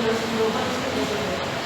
것으로 헌신되고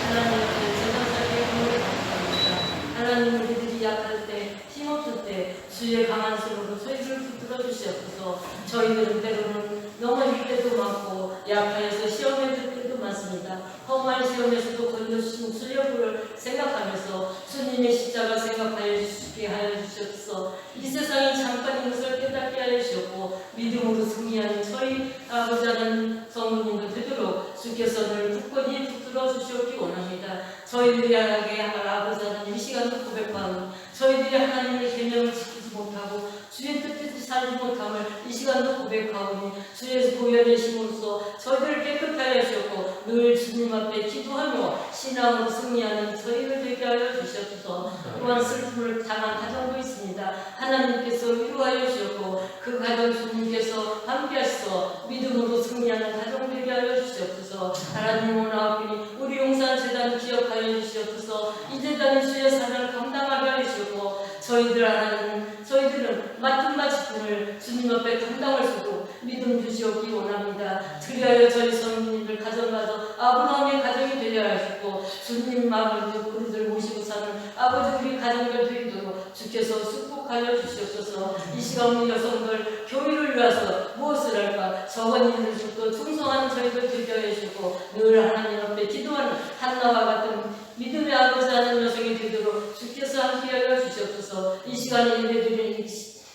하나님 앞에 세상 살게 하는 감사합니다. 하나님 우리들이 약할 때 힘없을 때 주의 강한 손으로 저희들을 붙들어 주시옵소서. 저희들은 때로는 넘어질 때도 많고 약하여서 시험에 들 때도 많습니다. 험한 시험에서도 건져주신 수려부를 생각하면서 주님의 십자가 생각하여 주시게 하여 주시옵소서. 이 세상이 잠깐인 것을 깨닫게 하여 주시옵고 믿음으로 승리하는 저희 아버지 하나님 성도님들 되도록 주께서 늘 굳건히 붙들어 주시옵기 원합니다. 저희들이 하나님께 아버지 하나님 이 시간도 고백하고 저희들이 하나님의 계명을 지키지 못하고 주의 뜻대로 살지 못함을 이 시간도 고백하오니 주의 보혈되심으로써 저희들을 깨끗하게 하셨고 늘 주님 앞에 기도하며 신앙으로 승리하는 저희를 되게 하여 주시옵소서. 또한 슬픔을 당한 가정도 있습니다. 하나님께서 위로하여 주셨고 그 가정 주님께서 함께하셔서 믿음으로 승리하는 가정 되게 하여 주시옵소서. 하나님 오나오니 우리 용산재단 기억하여 주시옵소서. 이 재단이 주의 사랑을 감당하게 하여 주시고 저희들은 맡은 바치분을 주님 앞에 감당할 수도 믿음 주시옵기 원합니다. 그리하여 저희 성도님들 가정마저 아브라함의 가정이 되려 하시고 주님 마음을 듣고 우리들 모시고 사는 아버지 우리 가정들 되도록 주께서 축복하여 주시옵소서. 이 시간 우리 여성들 교회를 위해서 무엇을 할까 적은 일을 줍고 충성하는 저희들 되게 하여 주시고 늘 하나님 앞에 기도하는 한나와 같은 믿음의 아버지 하는 여성이 되도록 주께서 함께하여 주시옵소서. 이 시간에 예배드리는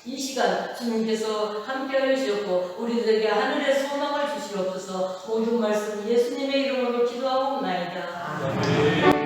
이 시간 주님께서 함께하여 주셨고 우리들에게 하늘의 소망을 주시옵소서. 모든 말씀 예수님의 이름으로 기도하옵나이다. 아멘.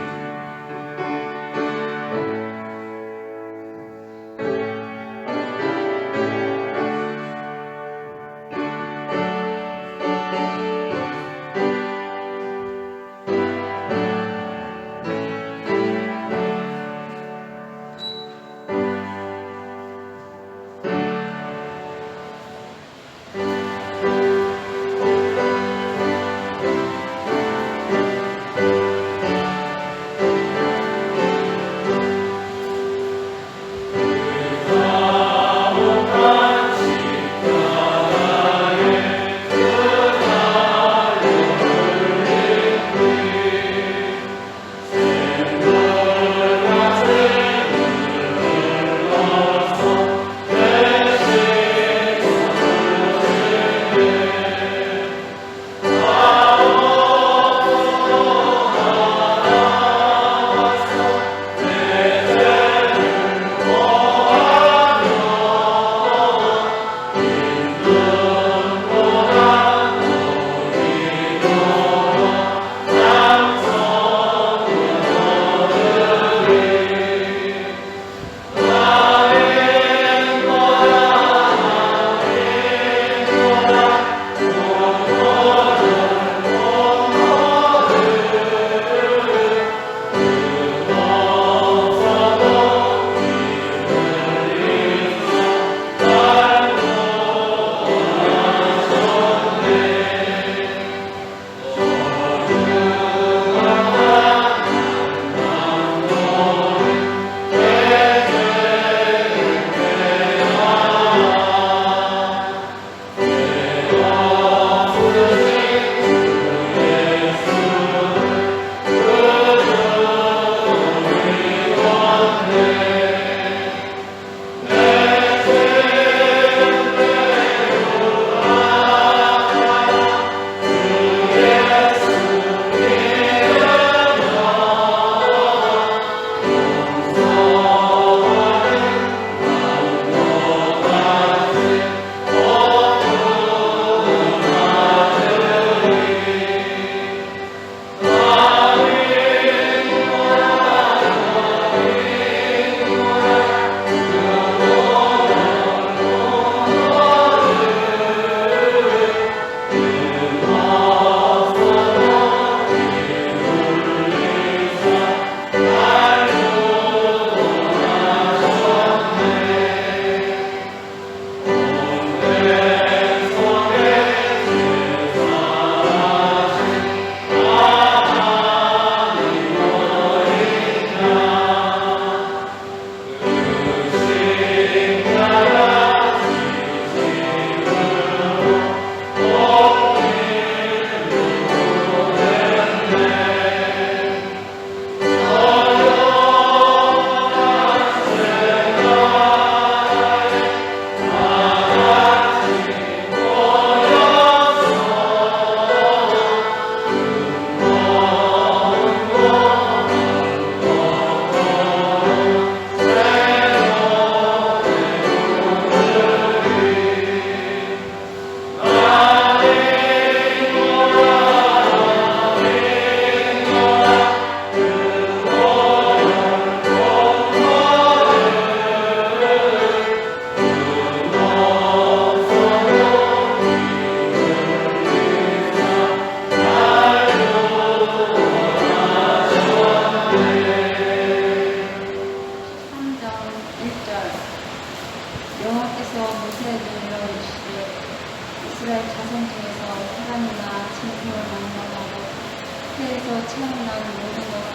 태에서 처음 난 모든 것을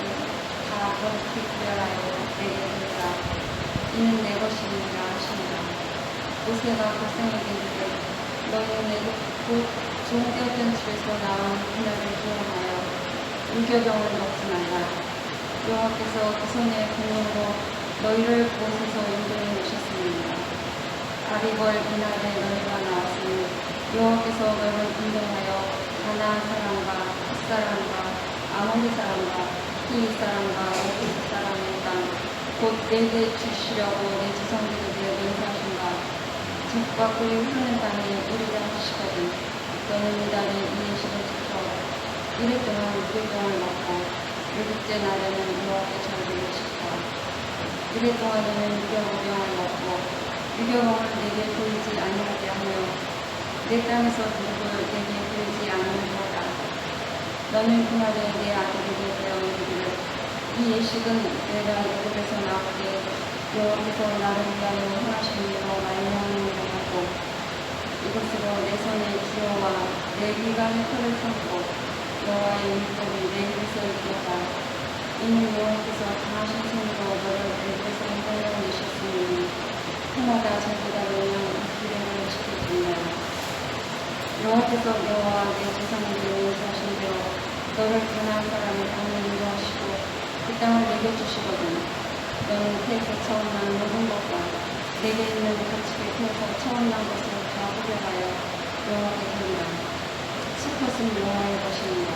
다 너희 구별하여 내게 주리라. 이는 내 것임이라 하시니라. 모세가 백성에게 이르되 너희는 곧 종되었던 집에서 나온 그날을 기억하여 유교병을 먹지 말라. 여호와께서 그 손의 공로로 너희를 그곳에서 인도해 내셨습니다. 아비벌 이날에 너희가 나왔으니 여호와께서 너희를 인도하여 가나안 사람과 햇 사람과 아모리 사람과 히위 사람과 에기プ 사람의 땅 곧 내게 주시려고 내 조상들에게 맹세하신 바 젖과 꿀이 흐르는 땅에 이르게 하시거든. 너는 이달에 이 예식을 지켜 1일 동안 유교병을 먹고 7째 날에는 여호와께 절기를 지켜 1일 동안 너는 유교병을 먹고 유교병을 내게 보이지 아니하게 하며 내 땅에서 누룩을 내게 보이지 아니하리라. 너는 그날에 내 아들에게 되어 이르기를 이 예식은 내가 애굽에서 나올 때 여호와께서 나를 위하여 행하신 일로 말미암음이라 하고 이것으로 내 손에 기호와 내 기관의 털을 삼고 여호와의 율법이 내 입에서 일어나다. 이는 여호와께서 강하신 손으로 너를 애굽에서 인도하여 내셨으니 해마다 절기가 되면 이 규례를 지키리라. 여호와께서 너와 내 조상에게 맹세하신 대로 너를 가나안 사람의 땅에 인도하시고 그 땅을 내게 주시거든. 너는 태에서 처음 난 모든 것과 내게 있는 가축의 태에서 처음 난 것을 다 구별하여 여호와께 드리라. 수컷은 여호와의 것입니다.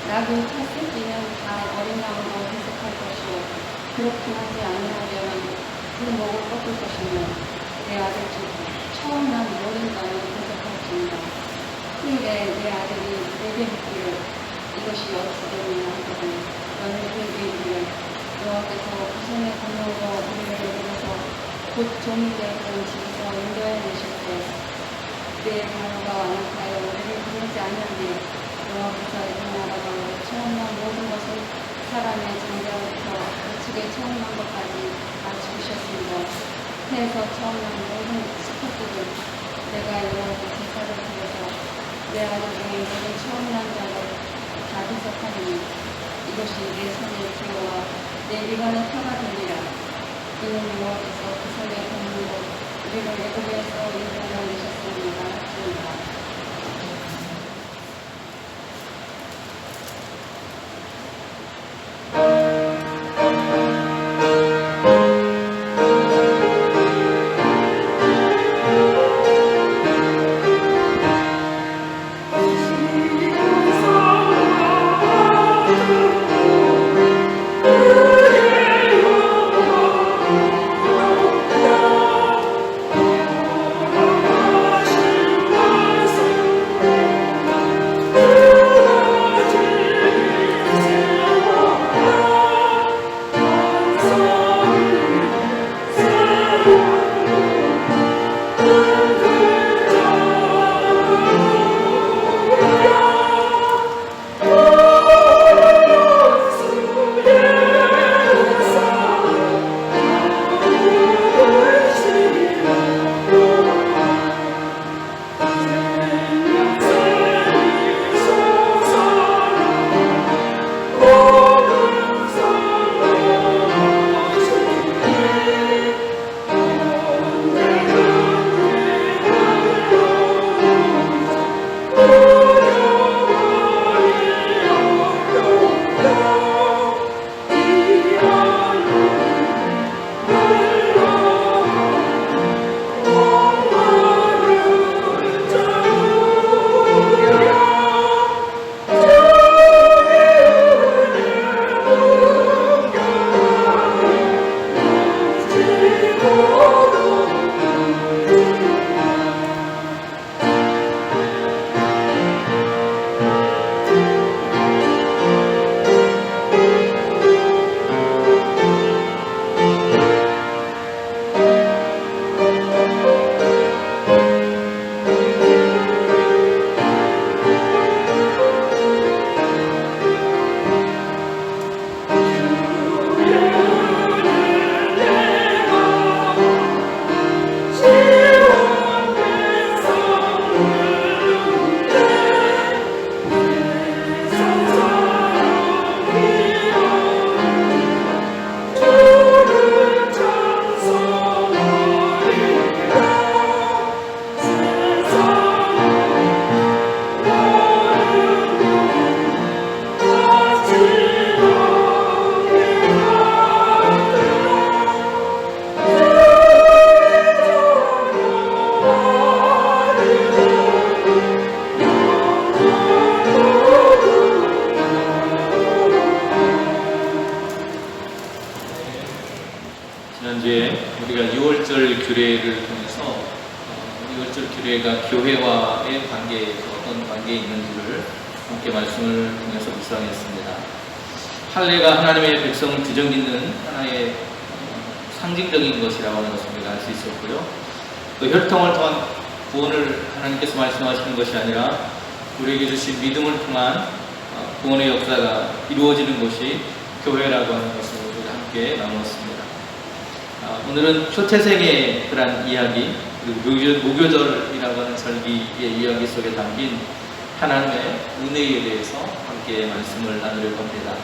낙이 탔을 때는 다 어린 나무로 회색할 것이요 그렇게 하지 아니하려면 그 목을 꺾을 것이며 내 아들 중 처음 난 모든 땅을 회색할지니라. 후일에 내 아들이 내게 묻기를 이것이 어찌되느냐 하거든. 너는 그에게 이르기를 여호와께서 그 손의 공로로 우리를 이르러서 곧 종이 되었던 집에서 인도해 내실 때 그의 방어가 완악하여 우리를 부르지 않는데 여호와께서 이 나라가 처음 난 모든 것을 사람의 장자부터 가축의 처음 난 것까지 다 죽으셨으므로 태에서 처음 난 모든 수컷들은 내가 여호와께 제사를 드려서 내 아들 중에 너는 처음 난 자를 다 해석하니 이것이 내 손의 기호와 내 미간의 터가 되리라. 이는 여호와께서 그 손의 공로로 우리를 애굽에서 인도하여 내셨습니다. 하시니라. 규례를 통해서 이월절 규례가 교회와의 관계에서 어떤 관계에 있는지를 함께 말씀을 통해서 묵상했습니다. 할례가 하나님의 백성을 뒤적이는 하나의 상징적인 것이라고 하는 것을 우리가 알 수 있었고요. 또 혈통을 통한 구원을 하나님께서 말씀하시는 것이 아니라 우리에게 주신 믿음을 통한 구원의 역사가 이루어지는 곳이 교회라고 하는 것을 우리가 함께 나누었습니다. 오늘은 초태생의 그런 이야기, 그리고 무교절이라고 하는 절기의 이야기 속에 담긴 하나님의 은혜에 대해서 함께 말씀을 나누려 합니다.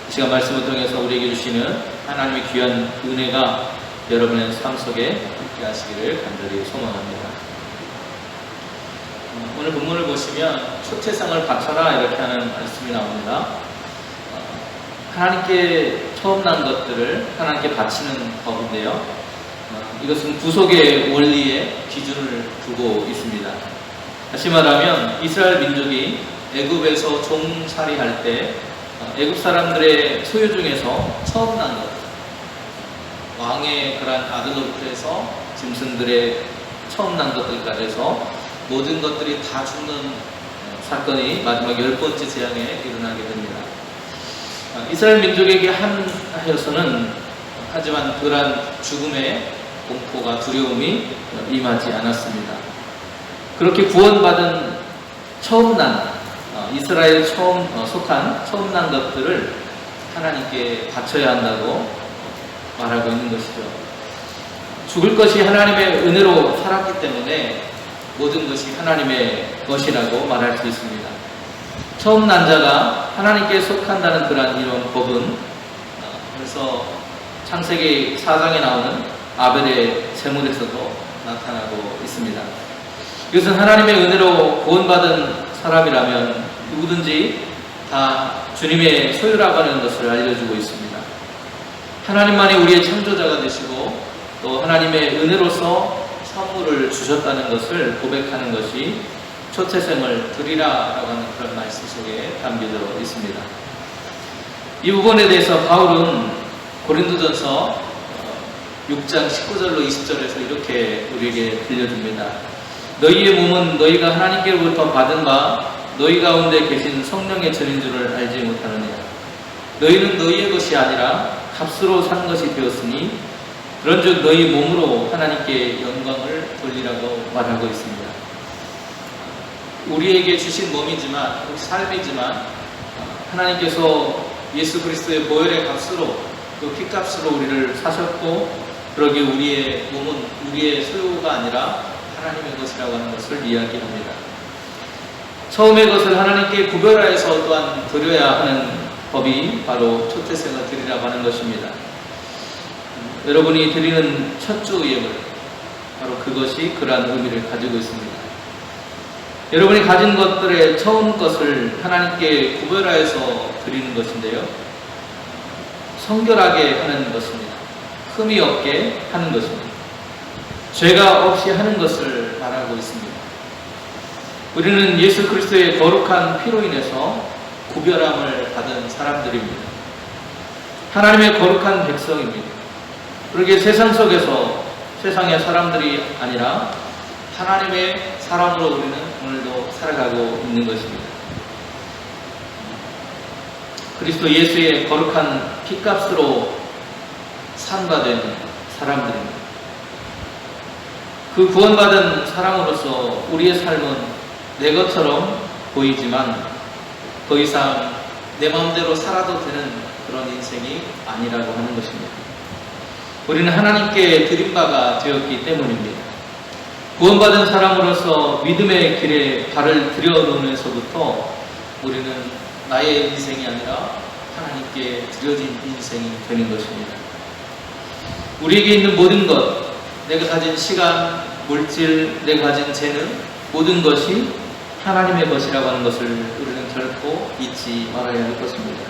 이 시간 말씀을 통해서 우리에게 주시는 하나님의 귀한 은혜가 여러분의 삶 속에 함께 하시기를 간절히 소망합니다. 오늘 본문을 보시면 초태상을 바쳐라 이렇게 하는 말씀이 나옵니다. 하나님께 처음 난 것들을 하나님께 바치는 법인데요. 이것은 구속의 원리에 기준을 두고 있습니다. 다시 말하면 이스라엘 민족이 애굽에서 종살이할 때 애굽 사람들의 소유 중에서 처음 난 것, 왕의 그런 아들로부터 해서 짐승들의 처음 난 것들까지 해서 모든 것들이 다 죽는 사건이 마지막 10번째 재앙에 일어나게 됩니다. 이스라엘 민족에게 하여서는 하지만 그러한 죽음의 공포가 두려움이 임하지 않았습니다. 그렇게 구원받은 처음 난 이스라엘 속한 처음 난 것들을 하나님께 바쳐야 한다고 말하고 있는 것이죠. 죽을 것이 하나님의 은혜로 살았기 때문에 모든 것이 하나님의 것이라고 말할 수 있습니다. 처음 난 자가 하나님께 속한다는 그런 이런 법은 그래서 창세기 4장에 나오는 아벨의 제물에서도 나타나고 있습니다. 이것은 하나님의 은혜로 구원받은 사람이라면 누구든지 다 주님의 소유라고 하는 것을 알려주고 있습니다. 하나님만이 우리의 창조자가 되시고 또 하나님의 은혜로서 선물을 주셨다는 것을 고백하는 것이 초태생을 드리라라고 하는 그런 말씀 속에 담겨져 있습니다. 이 부분에 대해서 바울은 고린도전서 6장 19절로 20절에서 이렇게 우리에게 들려줍니다. 너희의 몸은 너희가 하나님께로부터 받은 바 너희 가운데 계신 성령의 전인 줄을 알지 못하느냐. 너희는 너희의 것이 아니라 값으로 산 것이 되었으니 그런즉 너희 몸으로 하나님께 영광을 돌리라고 말하고 있습니다. 우리에게 주신 몸이지만 삶이지만 하나님께서 예수 그리스도의 보혈의 값으로 그 피값으로 우리를 사셨고 그러기에 우리의 몸은 우리의 소유가 아니라 하나님의 것이라고 하는 것을 이야기합니다. 처음의 것을 하나님께 구별하여서 또한 드려야 하는 법이 바로 초태생을 드리라고 하는 것입니다. 여러분이 드리는 첫 주 예물, 바로 그것이 그러한 의미를 가지고 있습니다. 여러분이 가진 것들의 처음 것을 하나님께 구별하여서 드리는 것인데요. 성결하게 하는 것입니다. 흠이 없게 하는 것입니다. 죄가 없이 하는 것을 말하고 있습니다. 우리는 예수 그리스도의 거룩한 피로 인해서 구별함을 받은 사람들입니다. 하나님의 거룩한 백성입니다. 그러기에 세상 속에서 세상의 사람들이 아니라 하나님의 사람으로 우리는 오늘도 살아가고 있는 것입니다. 그리스도 예수의 거룩한 피값으로 산바된 사람들입니다. 그 구원받은 사람으로서 우리의 삶은 내 것처럼 보이지만 더 이상 내 마음대로 살아도 되는 그런 인생이 아니라고 하는 것입니다. 우리는 하나님께 드린 바가 되었기 때문입니다. 구원받은 사람으로서 믿음의 길에 발을 들여놓으면서부터 우리는 나의 인생이 아니라 하나님께 드려진 인생이 되는 것입니다. 우리에게 있는 모든 것, 내가 가진 시간, 물질, 내가 가진 재능, 모든 것이 하나님의 것이라고 하는 것을 우리는 결코 잊지 말아야 할 것입니다.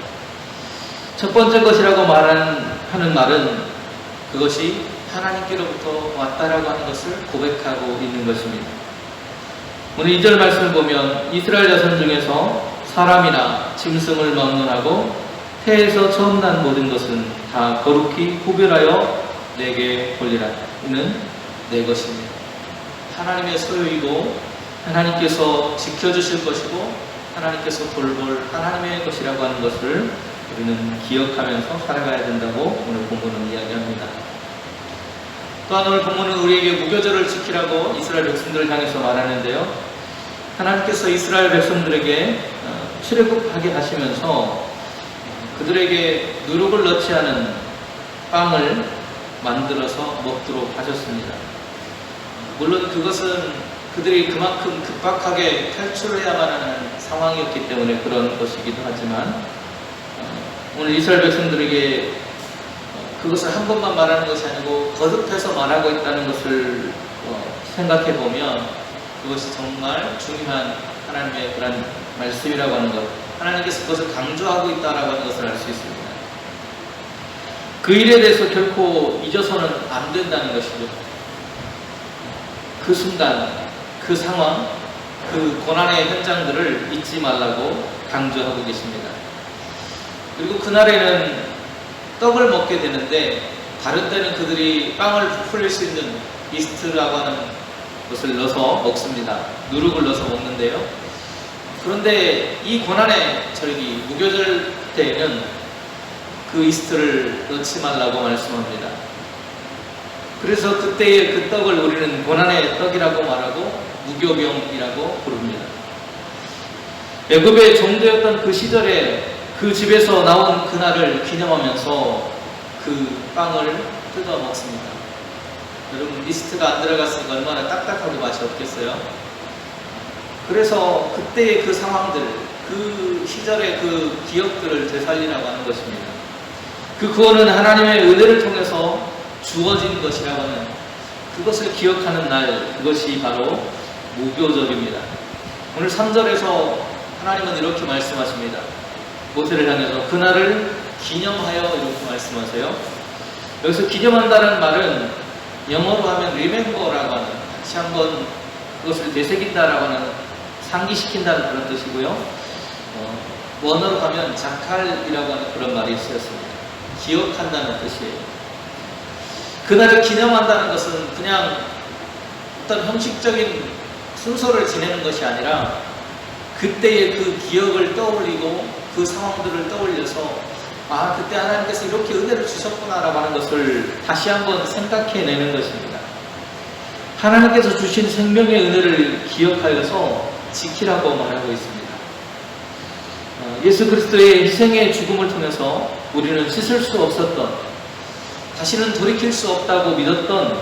첫 번째 것이라고 하는 말은 그것이 하나님께로부터 왔다라고 하는 것을 고백하고 있는 것입니다. 오늘 2절 말씀을 보면 이스라엘 자손 중에서 사람이나 짐승을 막론하고 태에서 처음 난 모든 것은 다 거룩히 구별하여 내게 돌리라. 이는 내 것입니다. 하나님의 소유이고 하나님께서 지켜주실 것이고 하나님께서 돌볼 하나님의 것이라고 하는 것을 우리는 기억하면서 살아가야 된다고 오늘 본문은 이야기합니다. 또한 오늘 본문은 우리에게 무교절을 지키라고 이스라엘 백성들을 향해서 말하는데요. 하나님께서 이스라엘 백성들에게 출애굽하게 하시면서 그들에게 누룩을 넣지 않은 빵을 만들어서 먹도록 하셨습니다. 물론 그것은 그들이 그만큼 급박하게 탈출해야만 하는 상황이었기 때문에 그런 것이기도 하지만 오늘 이스라엘 백성들에게 그것을 한 번만 말하는 것이 아니고 거듭해서 말하고 있다는 것을 생각해 보면 그것이 정말 중요한 하나님의 그런 말씀이라고 하는 것, 하나님께서 그것을 강조하고 있다라고 하는 것을 알 수 있습니다. 그 일에 대해서 결코 잊어서는 안 된다는 것이죠. 그 순간, 그 상황, 그 고난의 현장들을 잊지 말라고 강조하고 계십니다. 그리고 그날에는 떡을 먹게 되는데 다른 때는 그들이 빵을 부풀릴 수 있는 이스트라고 하는 것을 넣어서 먹습니다. 누룩을 넣어서 먹는데요. 그런데 이 고난의 절기, 무교절 때에는 그 이스트를 넣지 말라고 말씀합니다. 그래서 그때의 그 떡을 우리는 고난의 떡이라고 말하고 무교병이라고 부릅니다. 애굽의 종되었던 그 시절에 그 집에서 나온 그날을 기념하면서 그 빵을 뜯어 먹습니다. 여러분, 이스트가 안 들어갔으니까 얼마나 딱딱하고 맛이 없겠어요? 그래서 그때의 그 상황들, 그 시절의 그 기억들을 되살리라고 하는 것입니다. 그 구원은 하나님의 은혜를 통해서 주어진 것이라고 하는 그것을 기억하는 날, 그것이 바로 무교절입니다. 오늘 3절에서 하나님은 이렇게 말씀하십니다. 모세를 향해서 그날을 기념하여 이렇게 말씀하세요. 여기서 기념한다는 말은 영어로 하면 remember라고 하는, 다시 한번 그것을 되새긴다라고 하는, 상기시킨다는 그런 뜻이고요. 원어로 하면 자칼이라고 하는 그런 말이 쓰였습니다. 기억한다는 뜻이에요. 그날을 기념한다는 것은 그냥 어떤 형식적인 순서를 지내는 것이 아니라 그때의 그 기억을 떠올리고 그 상황들을 떠올려서 아, 그때 하나님께서 이렇게 은혜를 주셨구나라고 하는 것을 다시 한번 생각해내는 것입니다. 하나님께서 주신 생명의 은혜를 기억하여서 지키라고 말하고 있습니다. 예수 그리스도의 희생의 죽음을 통해서 우리는 씻을 수 없었던, 다시는 돌이킬 수 없다고 믿었던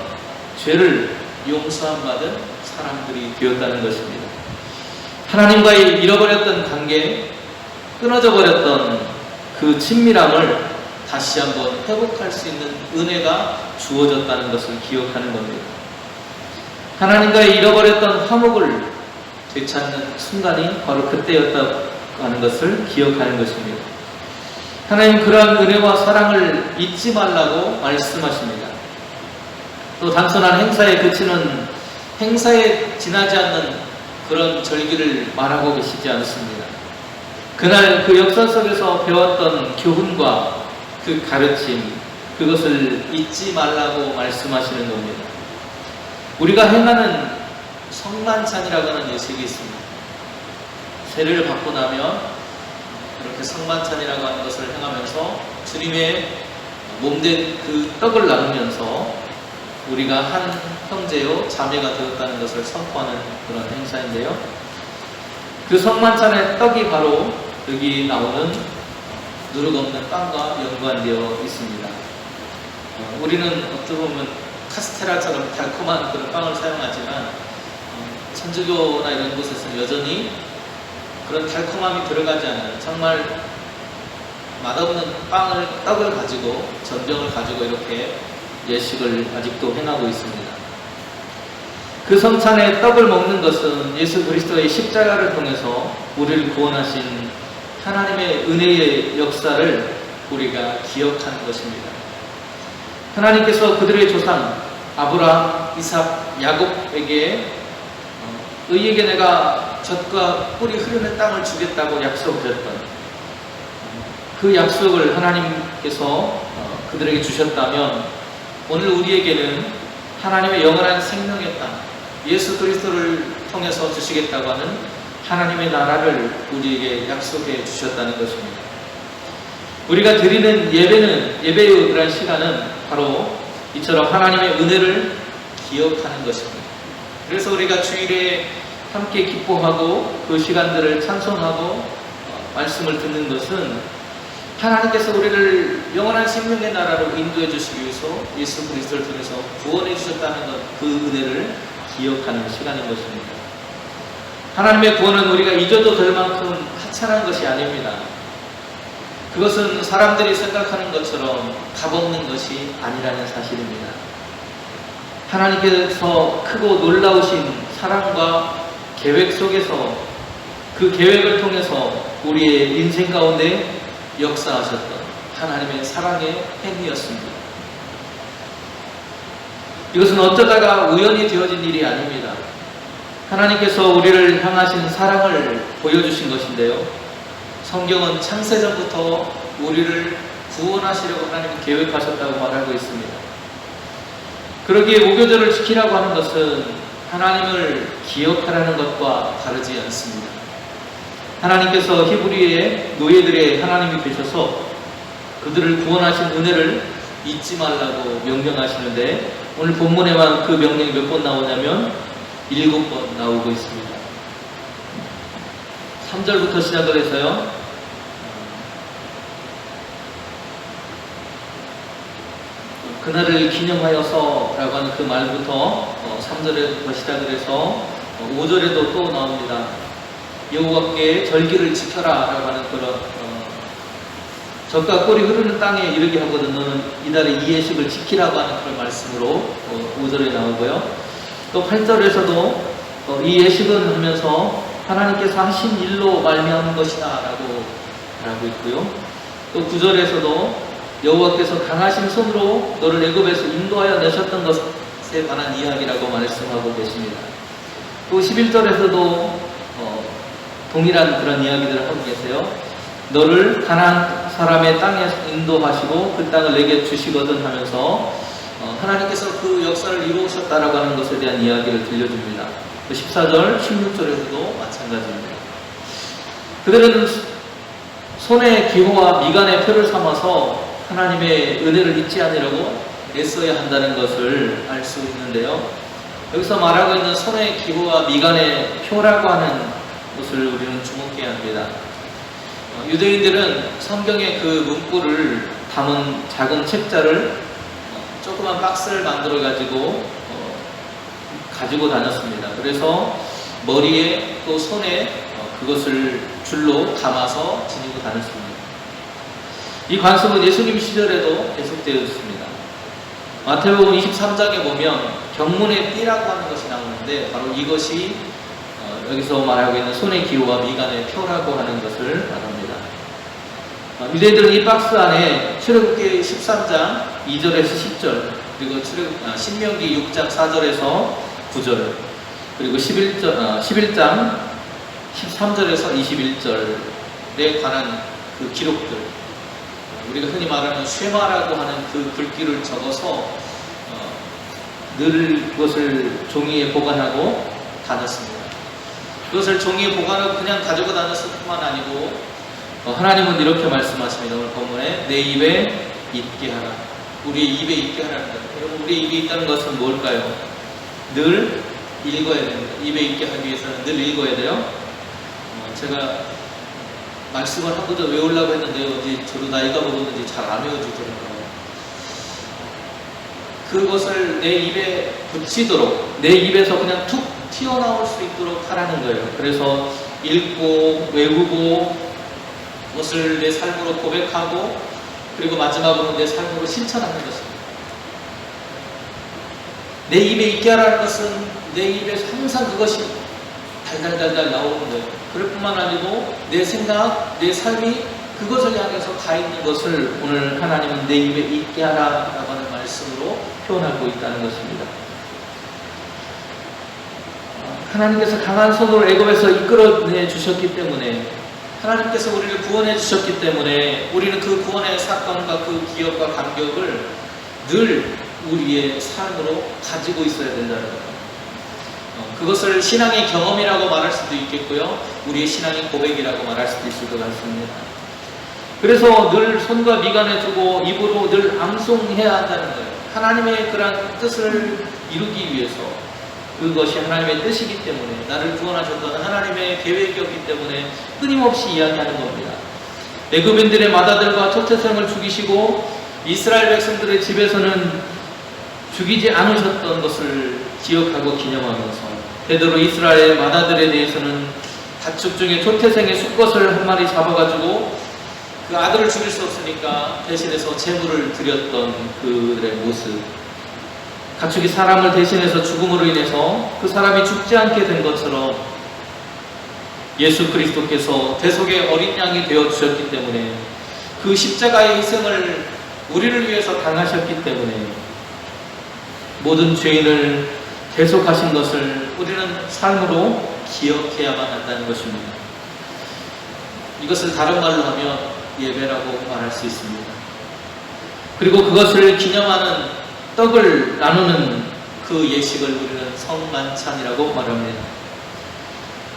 죄를 용서함 받은 사람들이 되었다는 것입니다. 하나님과의 잃어버렸던 관계, 끊어져 버렸던 그 친밀함을 다시 한번 회복할 수 있는 은혜가 주어졌다는 것을 기억하는 겁니다. 하나님과의 잃어버렸던 화목을 되찾는 순간이 바로 그때였다고 하는 것을 기억하는 것입니다. 하나님 그러한 은혜와 사랑을 잊지 말라고 말씀하십니다. 또 단순한 행사에 그치는, 행사에 지나지 않는 그런 절기를 말하고 계시지 않습니다. 그날 그 역사 속에서 배웠던 교훈과 그 가르침, 그것을 잊지 말라고 말씀하시는 겁니다. 우리가 행하는 성만찬이라고 하는 예식이 있습니다. 세례를 받고 나면 이렇게 성만찬이라고 하는 것을 행하면서 주님의 몸된 그 떡을 나누면서 우리가 한 형제요 자매가 되었다는 것을 선포하는 그런 행사인데요. 그 성만찬의 떡이 바로 여기 나오는 누룩 없는 빵과 연관되어 있습니다. 우리는 어떻게 보면 카스테라처럼 달콤한 그런 빵을 사용하지만 천주교나 이런 곳에서는 여전히 그런 달콤함이 들어가지 않는 정말 맛없는 떡을 가지고, 전병을 가지고 이렇게 예식을 아직도 행하고 있습니다. 그 성찬의 떡을 먹는 것은 예수 그리스도의 십자가를 통해서 우리를 구원하신 하나님의 은혜의 역사를 우리가 기억하는 것입니다. 하나님께서 그들의 조상 아브라함, 이삭, 야곱에게 의에게 내가 젖과 꿀이 흐르는 땅을 주겠다고 약속하셨던 그 약속을 하나님께서 그들에게 주셨다면 오늘 우리에게는 하나님의 영원한 생명의 땅, 예수 그리스도를 통해서 주시겠다고 하는 하나님의 나라를 우리에게 약속해 주셨다는 것입니다. 우리가 드리는 예배의 그런 시간은 바로 이처럼 하나님의 은혜를 기억하는 것입니다. 그래서 우리가 주일에 함께 기뻐하고 그 시간들을 찬송하고 말씀을 듣는 것은 하나님께서 우리를 영원한 생명의 나라로 인도해 주시기 위해서 예수 그리스도를 통해서 구원해 주셨다는 것, 그 은혜를 기억하는 시간인 것입니다. 하나님의 구원은 우리가 잊어도 될 만큼 하찮은 것이 아닙니다. 그것은 사람들이 생각하는 것처럼 값없는 것이 아니라는 사실입니다. 하나님께서 크고 놀라우신 사랑과 계획 속에서 그 계획을 통해서 우리의 인생 가운데 역사하셨던 하나님의 사랑의 행위였습니다. 이것은 어쩌다가 우연히 되어진 일이 아닙니다. 하나님께서 우리를 향하신 사랑을 보여주신 것인데요. 성경은 창세전부터 우리를 구원하시려고 하나님이 계획하셨다고 말하고 있습니다. 그러기에 무교절을 지키라고 하는 것은 하나님을 기억하라는 것과 다르지 않습니다. 하나님께서 히브리의 노예들의 하나님이 되셔서 그들을 구원하신 은혜를 잊지 말라고 명령하시는데 오늘 본문에만 그 명령이 몇 번 나오냐면 7번 나오고 있습니다. 3절부터 시작을 해서요. 그날을 기념하여서 라고 하는 그 말부터 3절에부터 시작을 해서 5절에도 또 나옵니다. 여호와께 절기를 지켜라 라고 하는 그런 젖과 꿀이 흐르는 땅에 이르게 하거든 너는 이달의 이 예식을 지키라고 하는 그런 말씀으로 5절에 나오고요. 또 8절에서도 이 예식은 하면서 하나님께서 하신 일로 말미암은 것이다 라고 말하고 있고요. 또 9절에서도 여호와께서 강하신 손으로 너를 애굽에서 인도하여 내셨던 것에 관한 이야기라고 말씀하고 계십니다. 또 11절에서도 동일한 그런 이야기들을 하고 계세요. 너를 가나안 사람의 땅에 인도하시고 그 땅을 내게 주시거든 하면서 하나님께서 그 역사를 이루셨다라고 하는 것에 대한 이야기를 들려줍니다. 14절, 16절에서도 마찬가지입니다. 그들은 손의 기호와 미간의 표를 삼아서 하나님의 은혜를 잊지 않으려고 애써야 한다는 것을 알 수 있는데요. 여기서 말하고 있는 손의 기호와 미간의 표라고 하는 것을 우리는 주목해야 합니다. 유대인들은 성경의 그 문구를 담은 작은 책자를 조그만 박스를 만들어 가지고 다녔습니다. 그래서 머리에 또 손에 그것을 줄로 감아서 지니고 다녔습니다. 이 관습은 예수님 시절에도 계속되어 있습니다. 마태복음 23장에 보면 경문의 띠라고 하는 것이 나오는데 바로 이것이 여기서 말하고 있는 손의 기호와 미간의 표라고 하는 것을 말합니다. 유대인들은 이 박스 안에 출애굽기 13장 2절에서 10절 그리고 신명기 6장 4절에서 9절 그리고 11장 13절에서 21절에 관한 그 기록들 우리가 흔히 말하는 쉐마라고 하는 그 글귀를 적어서 늘 그것을 종이에 보관하고 다녔습니다. 그것을 종이에 보관하고 그냥 가지고 다녔을 뿐만 아니고 하나님은 이렇게 말씀하십니다. 오늘 본문에 내 입에 있게 하라. 우리의 입에 있게 하라는 거예요. 우리의 입에 있다는 것은 뭘까요? 늘 읽어야 됩니다. 입에 있게 하기 위해서는 늘 읽어야 돼요. 제가 말씀을 한 번도 외우려고 했는데요. 이제 저도 나이가 먹었는지 잘 안 외워지더라고요. 그것을 내 입에 붙이도록 내 입에서 그냥 툭 튀어나올 수 있도록 하라는 거예요. 그래서 읽고 외우고 그것을 내 삶으로 고백하고 그리고 마지막으로 내 삶으로 실천하는 것입니다. 내 입에 있게 하라는 것은 내 입에서 항상 그것이 달달달달 나오는 거예요. 그럴 뿐만 아니고 내 생각, 내 삶이 그것을 향해서 가 있는 것을 오늘 하나님은 내 입에 있게 하라라고 하는 말씀으로 표현하고 있다는 것입니다. 하나님께서 강한 손으로 애굽에서 이끌어내 주셨기 때문에 하나님께서 우리를 구원해 주셨기 때문에 우리는 그 구원의 사건과 그 기억과 감격을 늘 우리의 삶으로 가지고 있어야 된다는 거예요. 그것을 신앙의 경험이라고 말할 수도 있겠고요. 우리의 신앙의 고백이라고 말할 수도 있을 것 같습니다. 그래서 늘 손과 미간에 두고 입으로 늘 암송해야 한다는 거예요. 하나님의 그러한 뜻을 이루기 위해서, 그것이 하나님의 뜻이기 때문에, 나를 구원하셨던 하나님의 계획이었기 때문에 끊임없이 이야기하는 겁니다. 애굽인들의 맏아들과 첫째생을 죽이시고 이스라엘 백성들의 집에서는 죽이지 않으셨던 것을 기억하고 기념하면서, 되도록 이스라엘의 맏아들에 대해서는 가축 중에 초태생의 수컷을 한 마리 잡아가지고 그 아들을 죽일 수 없으니까 대신해서 제물을 드렸던 그들의 모습, 가축이 사람을 대신해서 죽음으로 인해서 그 사람이 죽지 않게 된 것처럼 예수 그리스도께서 대속의 어린 양이 되어 주셨기 때문에, 그 십자가의 희생을 우리를 위해서 당하셨기 때문에 모든 죄인을 대속하신 것을 우리는 삶으로 기억해야만 한다는 것입니다. 이것을 다른 말로 하면 예배라고 말할 수 있습니다. 그리고 그것을 기념하는 떡을 나누는 그 예식을 우리는 성만찬이라고 말합니다.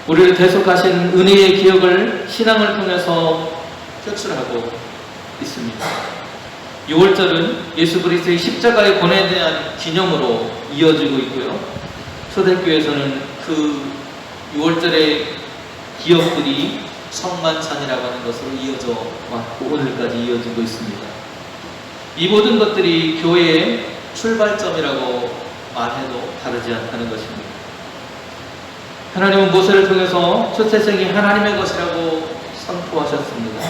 우리를 대속하신 은혜의 기억을 신앙을 통해서 표출하고 있습니다. 6월절은 예수 그리스도의 십자가의 권에 대한 기념으로 이어지고 있고요. 초대교회에서는 그 6월절의 기억들이 성만찬이라고 하는 것으로 이어져 왔고 오늘까지 이어지고 있습니다. 이 모든 것들이 교회의 출발점이라고 말해도 다르지 않다는 것입니다. 하나님은 모세를 통해서 초태생이 하나님의 것이라고 선포하셨습니다.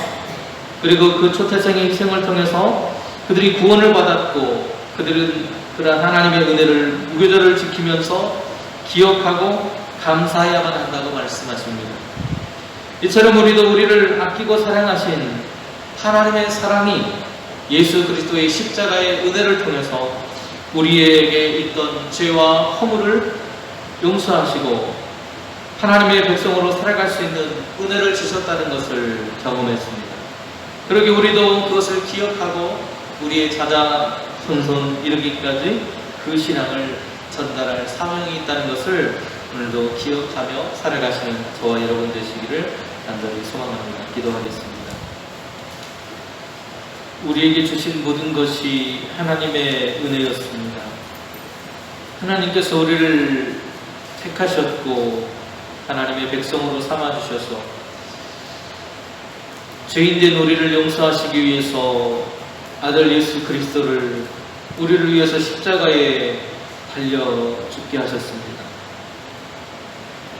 그리고 그 초태생의 희생을 통해서 그들이 구원을 받았고, 그들은 그러한 하나님의 은혜를 무교절을 지키면서 기억하고 감사해야만 한다고 말씀하십니다. 이처럼 우리도 우리를 아끼고 사랑하신 하나님의 사랑이 예수 그리스도의 십자가의 은혜를 통해서 우리에게 있던 죄와 허물을 용서하시고 하나님의 백성으로 살아갈 수 있는 은혜를 주셨다는 것을 경험했습니다. 그러기 우리도 그것을 기억하고 우리의 자자손손 이르기까지 그 신앙을 전달할 사명이 있다는 것을 오늘도 기억하며 살아가시는 저와 여러분 되시기를 간절히 소망합니다. 기도하겠습니다. 우리에게 주신 모든 것이 하나님의 은혜였습니다. 하나님께서 우리를 택하셨고 하나님의 백성으로 삼아주셔서 죄인된 우리를 용서하시기 위해서 아들 예수 그리스도를 우리를 위해서 십자가에 달려 죽게 하셨습니다.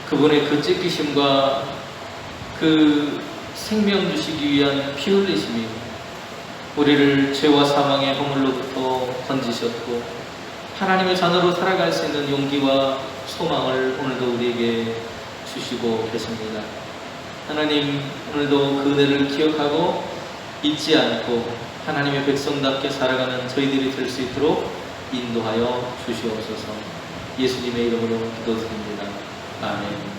그분의 그 찢기심과 그 생명 주시기 위한 피 흘리심이 우리를 죄와 사망의 허물로부터 건지셨고 하나님의 자녀로 살아갈 수 있는 용기와 소망을 오늘도 우리에게 주시고 계십니다. 하나님, 오늘도 그 은혜를 기억하고 잊지 않고 하나님의 백성답게 살아가는 저희들이 될 수 있도록 인도하여 주시옵소서. 예수님의 이름으로 기도드립니다. 아멘.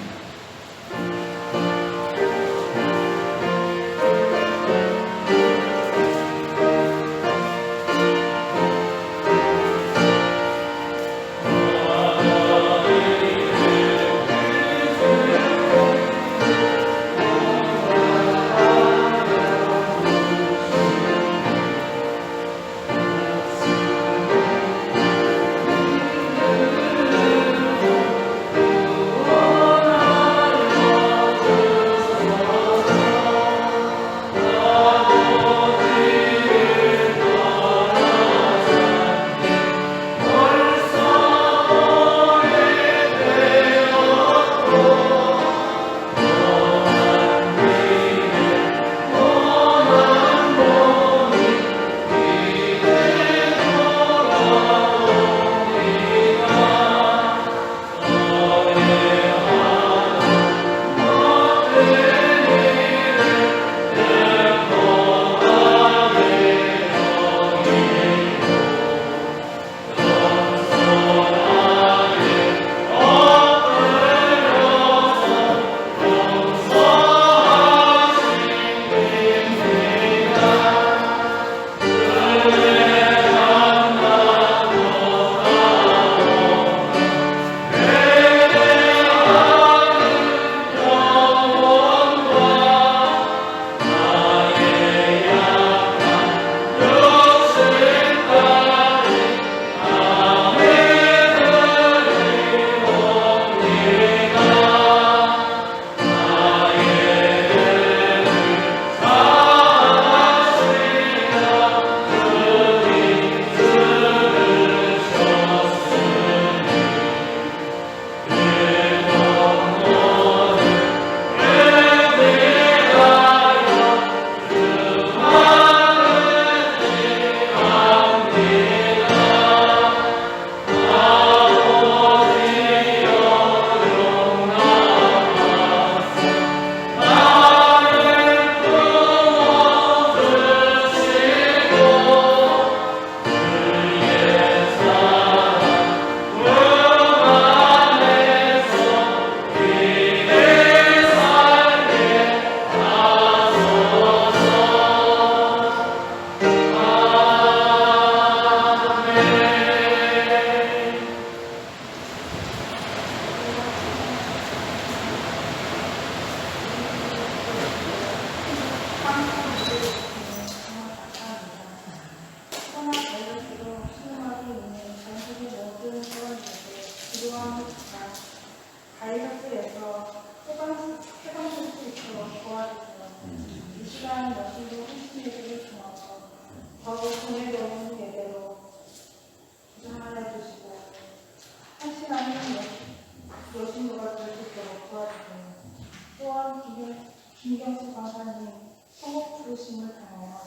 말씀을 통하여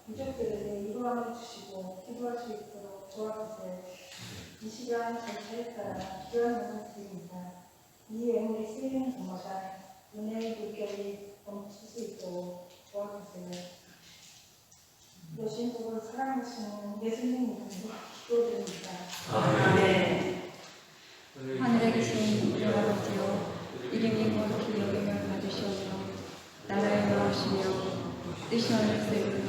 유족들에게 위로함을 주시고 기도할 수 있도록 도와주세요. 이 시간 전체에 따라 필요한 것을 드립니다. 이 예물이 쓰이는 곳마다 은혜의 물결이 넘칠 수 있도록 도와주세요. 여신국을 사랑하시는 예수님 이름으로 기도드립니다. 아멘. 하늘에 계신 우리 아버지여, 이름이 거룩히 여김을 받으시오며 나라의 나오시며 뜻이 하늘에서